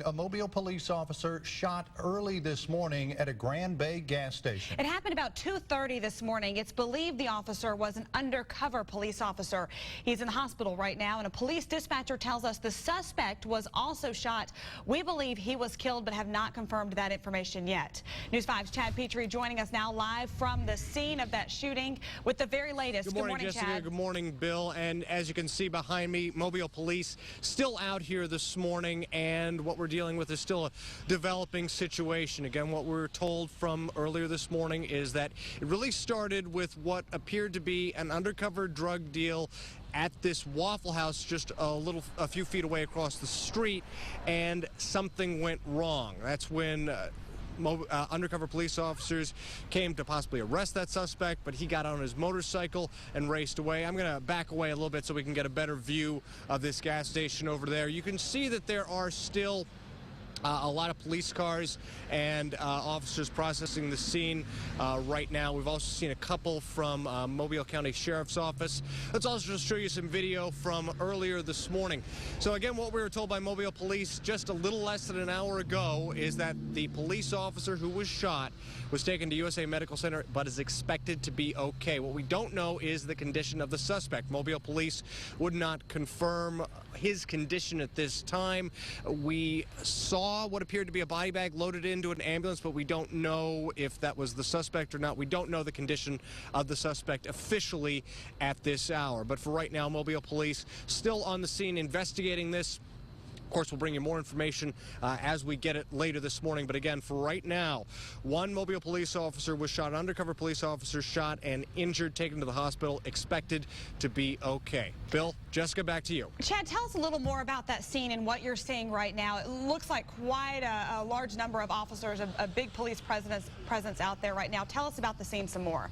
a Mobile police officer shot early this morning at a Grand Bay gas station. It happened about 2:30 this morning. It's believed the officer was an undercover police officer. He's in the hospital right now, and a police dispatcher tells us the suspect was also shot. We believe he was killed, but have not confirmed that information yet. News 5's Chad Petri joining us now live from the scene of that shooting with the very latest. Good morning, Jessica. Chad. Good morning, Bill. And as you can see behind me, Mobile police still out here this morning, and what we're dealing with is still a developing situation. Again, what we were told from earlier this morning is that it really started with what appeared to be an undercover drug deal at this Waffle House just a few feet away across the street, and something went wrong. That's when undercover police officers came to possibly arrest that suspect, but he got on his motorcycle and raced away. I'm going to back away a little bit so we can get a better view of this gas station over there. You can see that there are still a lot of police cars and officers processing the scene right now. We've also seen a couple from Mobile County Sheriff's Office. Let's also just show you some video from earlier this morning. So again, what we were told by Mobile Police just a little less than an hour ago is that the police officer who was shot was taken to USA Medical Center but is expected to be okay. What we don't know is the condition of the suspect. Mobile Police would not confirm his condition at this time. We saw what appeared to be a body bag loaded into an ambulance, but we don't know if that was the suspect or not. We don't know the condition of the suspect officially at this hour. But for right now, Mobile Police still on the scene investigating this. Of course, we'll bring you more information as we get it later this morning. But again, for right now, one Mobile police officer was shot, an undercover police officer shot and injured, taken to the hospital, expected to be okay. Bill, Jessica, back to you. Chad, tell us a little more about that scene and what you're seeing right now. It looks like quite a large number of officers, a big police presence out there right now. Tell us about the scene some more.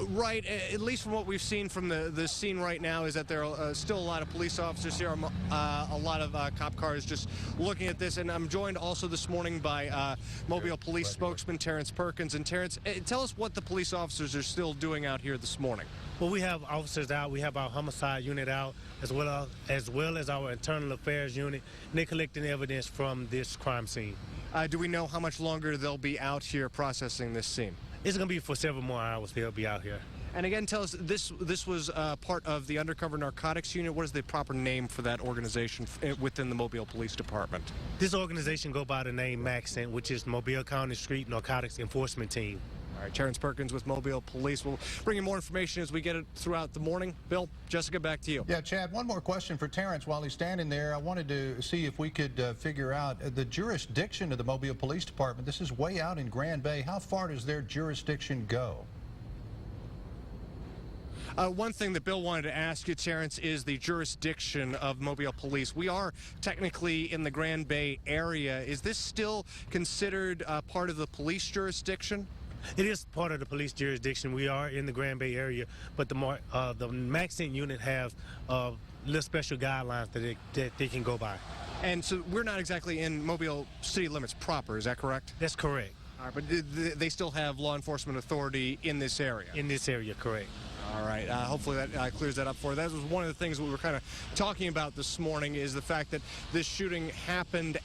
Right, at least from what we've seen from the scene right now is that there are still a lot of police officers here, a lot of cop cars just looking at this. And I'm joined also this morning by Mobile Police spokesman Terrence Perkins. And Terrence, tell us what the police officers are still doing out here this morning. Well, we have officers out. We have our homicide unit out, as well as our internal affairs unit. And they're collecting evidence from this crime scene. Do we know how much longer they'll be out here processing this scene? It's going to be for several more hours. They'll be out here. And again, tell us, this was part of the Undercover Narcotics Unit. What is the proper name for that organization within the Mobile Police Department? This organization go by the name MAXENT, which is Mobile County Street Narcotics Enforcement Team. All right, Terrence Perkins with Mobile Police. We'll bring you more information as we get it throughout the morning. Bill, Jessica, back to you. Yeah, Chad, one more question for Terrence while he's standing there. I wanted to see if we could figure out the jurisdiction of the Mobile Police Department. This is way out in Grand Bay. How far does their jurisdiction go? One thing that Bill wanted to ask you, Terrence, is the jurisdiction of Mobile Police. We are technically in the Grand Bay area. Is this still considered part of the police jurisdiction? It is part of the police jurisdiction. We are in the Grand Bay area, but the MAXENT unit have little special guidelines that they can go by. And so we're not exactly in Mobile city limits proper, is that correct? That's correct. All right, but they still have law enforcement authority in this area? In this area, correct. All right. Hopefully that clears that up for you. That was one of the things we were kind of talking about this morning, is the fact that this shooting happened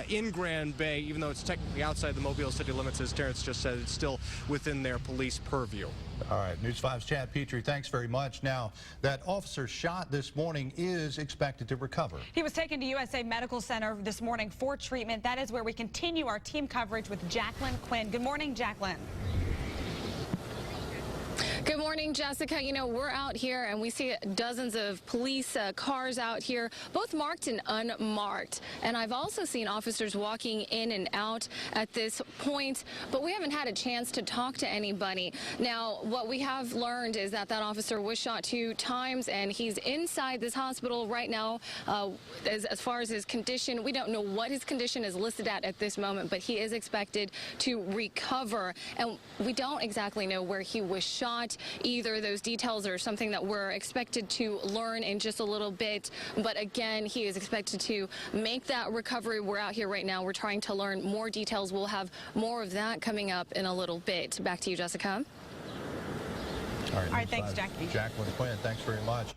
in Grand Bay, even though it's technically outside the Mobile city limits. As Terrence just said, it's still within their police purview. All right. News 5's Chad Petri, thanks very much. Now, that officer shot this morning is expected to recover. He was taken to USA Medical Center this morning for treatment. That is where we continue our team coverage with Jacqueline Quynh. Good morning, Jacqueline. Good morning, Jessica. You know, we're out here and we see dozens of police cars out here, both marked and unmarked. And I've also seen officers walking in and out at this point, but we haven't had a chance to talk to anybody. Now, what we have learned is that officer was shot 2 times and he's inside this hospital right now. As far as his condition, we don't know what his condition is listed at this moment, but he is expected to recover. And we don't exactly know where he was shot. Either those details are something that we're expected to learn in just a little bit. But again, he is expected to make that recovery. We're out here right now. We're trying to learn more details. We'll have more of that coming up in a little bit. Back to you, Jessica. All right, thanks, Jackie. Jacqueline Quynh, thanks very much.